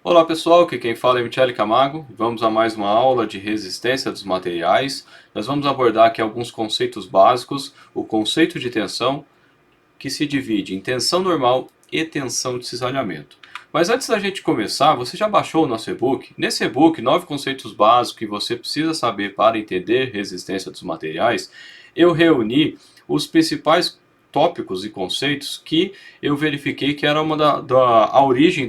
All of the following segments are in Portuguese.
Olá pessoal, aqui quem fala é Michele Camargo. Vamos a mais uma aula de resistência dos materiais. Nós vamos abordar aqui alguns conceitos básicos. O conceito de tensão, que se divide em tensão normal e tensão de cisalhamento. Mas antes da gente começar, você já baixou o nosso e-book? Nesse e-book, 9 conceitos básicos que você precisa saber para entender resistência dos materiais, eu reuni os principais tópicos e conceitos que eu verifiquei que era a origem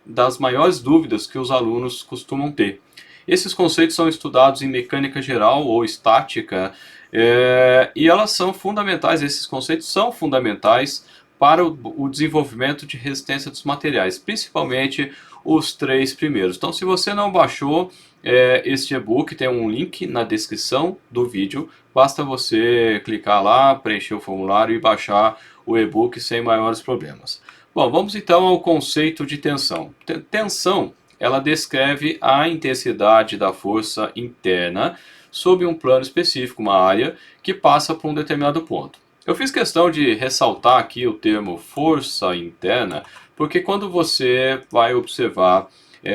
das maiores dúvidas que os alunos costumam ter. Esses conceitos são estudados em mecânica geral ou estática, e elas são fundamentais, esses conceitos são fundamentais para o desenvolvimento de resistência dos materiais, principalmente os 3 primeiros. Então, se você não baixou este e-book, tem um link na descrição do vídeo, basta você clicar lá, preencher o formulário e baixar o e-book sem maiores problemas. Bom, vamos então ao conceito de tensão. Tensão, ela descreve a intensidade da força interna sob um plano específico, uma área que passa por um determinado ponto. Eu fiz questão de ressaltar aqui o termo força interna, porque quando você vai observar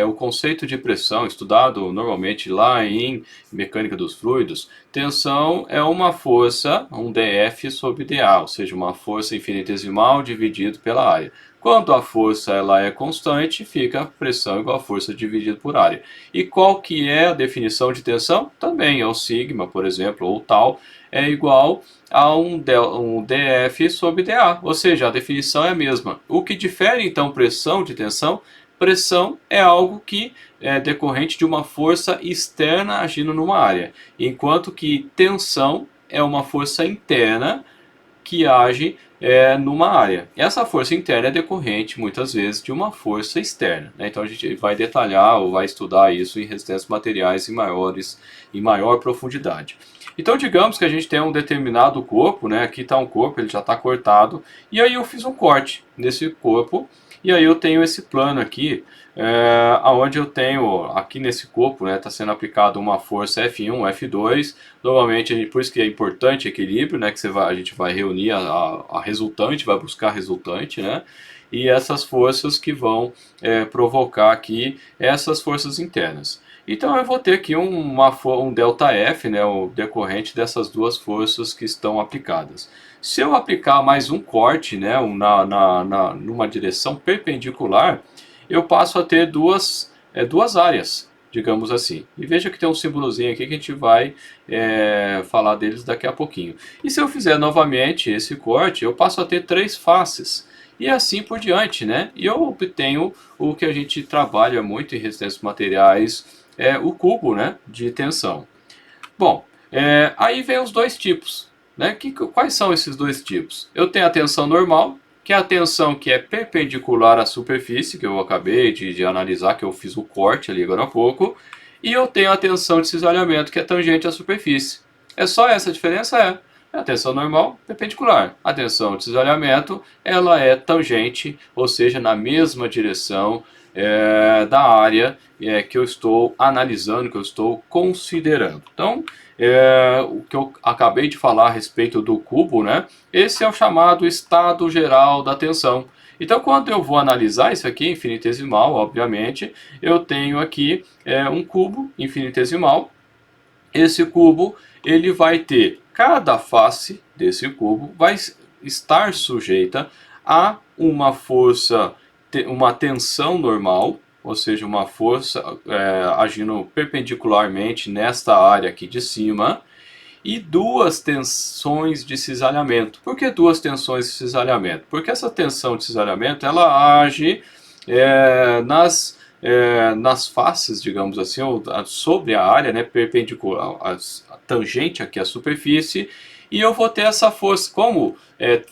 o conceito de pressão, estudado normalmente lá em mecânica dos fluidos, tensão é uma força, um dF sobre dA, ou seja, uma força infinitesimal dividido pela área. Quando a força ela é constante, fica a pressão igual a força dividido por área. E qual que é a definição de tensão? Também é o sigma, por exemplo, ou tal, é igual a um dF sobre dA, ou seja, a definição é a mesma. O que difere então pressão de tensão? Pressão é algo que é decorrente de uma força externa agindo numa área, enquanto que tensão é uma força interna que age numa área. Essa força interna é decorrente, muitas vezes, de uma força externa, né? Então a gente vai detalhar ou vai estudar isso em resistências materiais em maior profundidade. Então digamos que a gente tem um determinado corpo, né? Aqui está um corpo, ele já está cortado, e aí eu fiz um corte nesse corpo, e aí eu tenho esse plano aqui, onde eu tenho, aqui nesse corpo, né, está sendo aplicado uma força F1, F2, normalmente, por isso que é importante equilíbrio, né, que a gente vai reunir a resultante, vai buscar a resultante, né, e essas forças que vão provocar aqui essas forças internas. Então eu vou ter aqui um ΔF, né, o decorrente dessas duas forças que estão aplicadas. Se eu aplicar mais um corte, né, numa direção perpendicular, eu passo a ter duas áreas, digamos assim. E veja que tem um símbolozinho aqui que a gente vai falar deles daqui a pouquinho. E se eu fizer novamente esse corte, eu passo a ter 3 faces. E assim por diante, né? E eu obtenho o que a gente trabalha muito em resistências materiais, o cubo, né, de tensão. Bom, aí vem os dois tipos, né? Quais são esses dois tipos? Eu tenho a tensão normal, que é a tensão que é perpendicular à superfície, que eu acabei de analisar, que eu fiz o corte ali agora há pouco, e eu tenho a tensão de cisalhamento, que é tangente à superfície. É só essa a diferença? A tensão normal, perpendicular. A tensão de cisalhamento, ela é tangente, ou seja, na mesma direção da área que eu estou analisando, que eu estou considerando. Então, o que eu acabei de falar a respeito do cubo, né? Esse é o chamado estado geral da tensão. Então, quando eu vou analisar isso aqui, infinitesimal, obviamente, eu tenho aqui um cubo infinitesimal. Esse cubo, ele vai ter, cada face desse cubo vai estar sujeita a uma força, uma tensão normal, ou seja, uma força agindo perpendicularmente nesta área aqui de cima, e 2 tensões de cisalhamento. Por que 2 tensões de cisalhamento? Porque essa tensão de cisalhamento ela age nas faces, digamos assim, ou sobre a área, né, perpendicular, a tangente aqui à superfície, e eu vou ter essa força. Como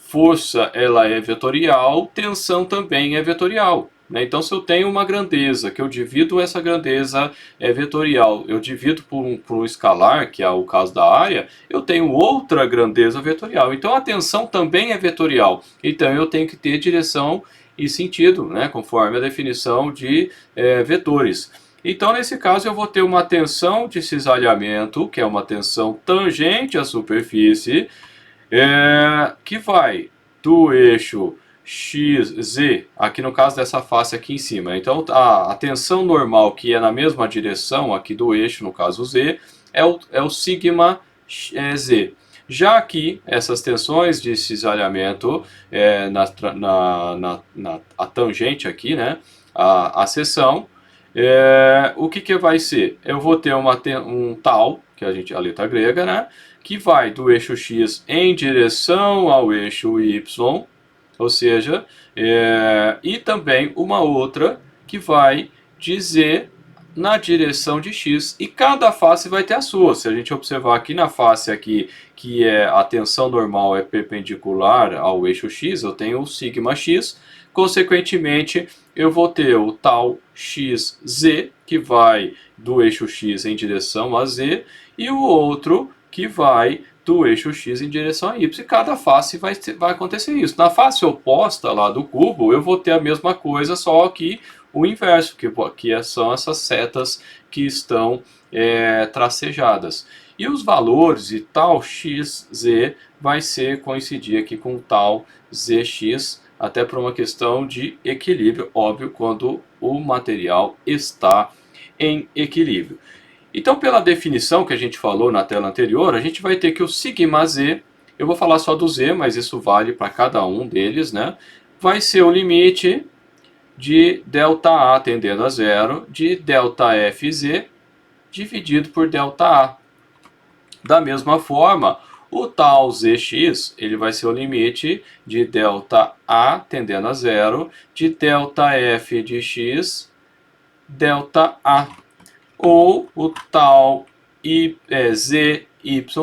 força ela é vetorial, tensão também é vetorial. Então, se eu tenho uma grandeza, que eu divido essa grandeza vetorial, eu divido por um escalar, que é o caso da área, eu tenho outra grandeza vetorial. Então, a tensão também é vetorial. Então, eu tenho que ter direção e sentido, né, conforme a definição de vetores. Então, nesse caso, eu vou ter uma tensão de cisalhamento, que é uma tensão tangente à superfície, que vai do eixo XZ, aqui no caso dessa face aqui em cima. Então a tensão normal que é na mesma direção aqui do eixo, no caso Z, é o sigma Z. Já aqui, essas tensões de cisalhamento a tangente aqui, né, a seção, o que vai ser? Eu vou ter um tal, que a letra grega, né, que vai do eixo X em direção ao eixo Y, ou seja, e também uma outra que vai dizer na direção de X, e cada face vai ter a sua. Se a gente observar aqui na face aqui, que a tensão normal é perpendicular ao eixo X, eu tenho o sigma X, consequentemente eu vou ter o tal XZ, que vai do eixo X em direção a Z, e o outro que vai do eixo X em direção a Y. E cada face vai acontecer isso. Na face oposta lá do cubo, eu vou ter a mesma coisa, só que o inverso, que são essas setas que estão tracejadas. E os valores de tal XZ vai coincidir aqui com tal ZX, até por uma questão de equilíbrio, óbvio, quando o material está em equilíbrio. Então, pela definição que a gente falou na tela anterior, a gente vai ter que o sigma Z, eu vou falar só do Z, mas isso vale para cada um deles, né? Vai ser o limite de ΔA tendendo a zero, de ΔFZ dividido por ΔA. Da mesma forma, o tal ZX, ele vai ser o limite de ΔA tendendo a zero, de ΔF de X, ΔA. Ou o tal ZY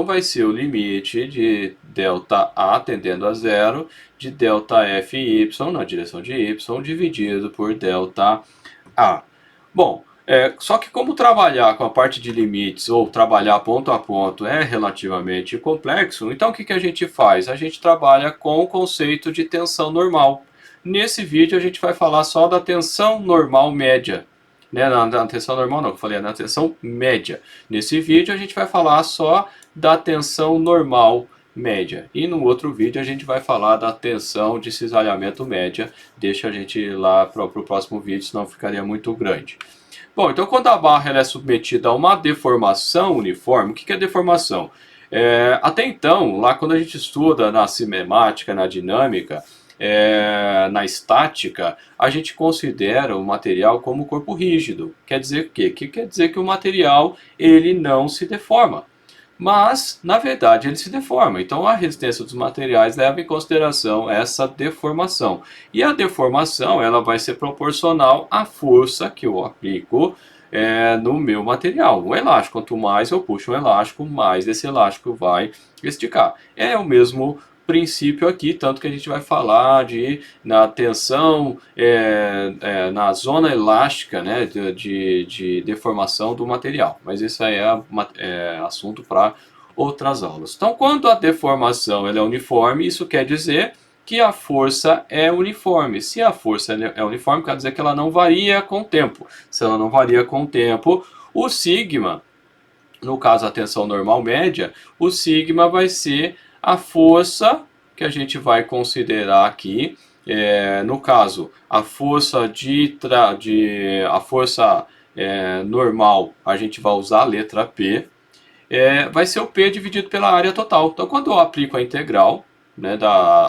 vai ser o limite de ΔA tendendo a zero, de ΔFY na direção de Y, dividido por ΔA. Bom, só que como trabalhar com a parte de limites ou trabalhar ponto a ponto é relativamente complexo, então o que a gente faz? A gente trabalha com o conceito de tensão normal. Nesse vídeo a gente vai falar só da tensão normal média. Na tensão normal não, eu falei na tensão média. Nesse vídeo a gente vai falar só da tensão normal média. E no outro vídeo a gente vai falar da tensão de cisalhamento média. Deixa a gente ir lá para o próximo vídeo, senão ficaria muito grande. Bom, então quando a barra é submetida a uma deformação uniforme, o que é deformação? Até então, lá quando a gente estuda na cinemática, na dinâmica, na estática, a gente considera o material como corpo rígido. Quer dizer o quê? Que quer dizer que o material ele não se deforma. Mas, na verdade, ele se deforma. Então, a resistência dos materiais leva em consideração essa deformação. E a deformação ela vai ser proporcional à força que eu aplico no meu material. O elástico, quanto mais eu puxo um elástico, mais esse elástico vai esticar. É o mesmo princípio aqui, tanto que a gente vai falar na tensão, na zona elástica, né, de deformação do material. Mas isso aí é assunto para outras aulas. Então, quando a deformação ela é uniforme, isso quer dizer que a força é uniforme. Se a força é uniforme, quer dizer que ela não varia com o tempo. Se ela não varia com o tempo, o sigma, no caso a tensão normal média, o sigma vai ser a força que a gente vai considerar aqui, no caso, a força normal, a gente vai usar a letra P, vai ser o P dividido pela área total. Então, quando eu aplico a integral, né,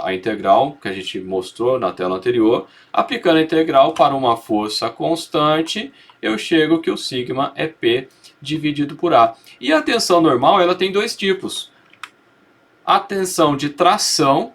a integral que a gente mostrou na tela anterior, aplicando a integral para uma força constante, eu chego que o sigma é P dividido por A. E a tensão normal ela tem dois tipos. A tensão de tração,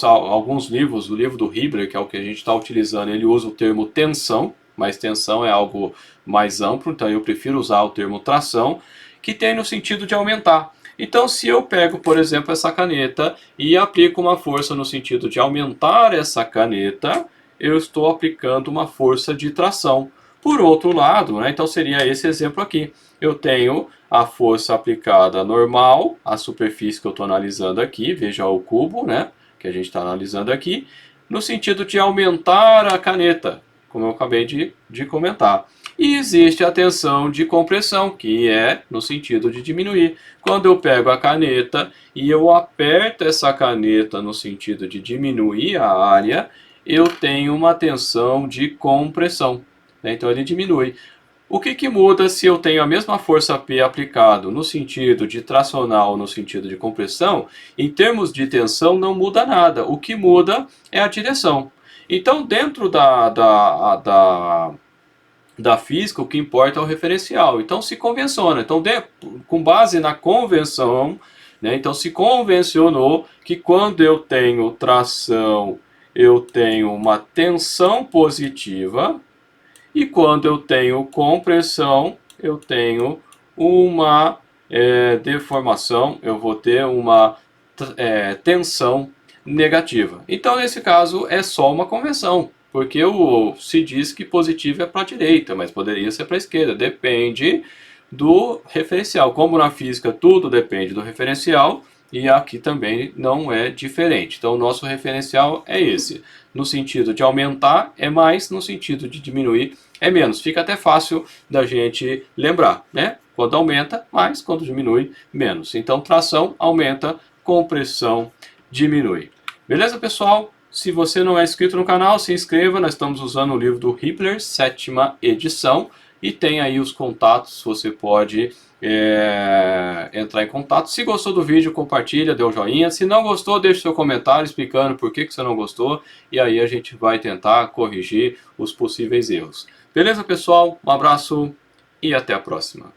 alguns livros, o livro do Hibber, que é o que a gente está utilizando, ele usa o termo tensão, mas tensão é algo mais amplo, então eu prefiro usar o termo tração, que tem no sentido de aumentar. Então, se eu pego, por exemplo, essa caneta e aplico uma força no sentido de aumentar essa caneta, eu estou aplicando uma força de tração. Por outro lado, né, então seria esse exemplo aqui. Eu tenho a força aplicada normal, a superfície que eu estou analisando aqui, veja o cubo, né, que a gente está analisando aqui, no sentido de aumentar a caneta. como eu acabei de comentar. E existe a tensão de compressão, que é no sentido de diminuir. Quando eu pego a caneta e eu aperto essa caneta no sentido de diminuir a área, eu tenho uma tensão de compressão, né? Então ele diminui. O que muda se eu tenho a mesma força P aplicado no sentido de tracionar ou no sentido de compressão? Em termos de tensão não muda nada. O que muda é a direção. Então, dentro da física, o que importa é o referencial. Então, se convenciona. Então, com base na convenção, né, então se convencionou que quando eu tenho tração, eu tenho uma tensão positiva, e quando eu tenho compressão, eu tenho uma deformação, eu vou ter uma tensão negativa. Então, nesse caso, é só uma convenção, porque se diz que positivo é para a direita, mas poderia ser para a esquerda, depende do referencial. Como na física tudo depende do referencial, e aqui também não é diferente. Então, o nosso referencial é esse. No sentido de aumentar é mais, no sentido de diminuir é menos. Fica até fácil da gente lembrar, né? Quando aumenta, mais. Quando diminui, menos. Então, tração aumenta, compressão diminui. Beleza, pessoal? Se você não é inscrito no canal, se inscreva. Nós estamos usando o livro do Hippler, 7ª edição. E tem aí os contatos, você pode entrar em contato. Se gostou do vídeo, compartilha, dê um joinha. Se não gostou, deixe seu comentário explicando por que você não gostou. E aí a gente vai tentar corrigir os possíveis erros. Beleza, pessoal? Um abraço e até a próxima.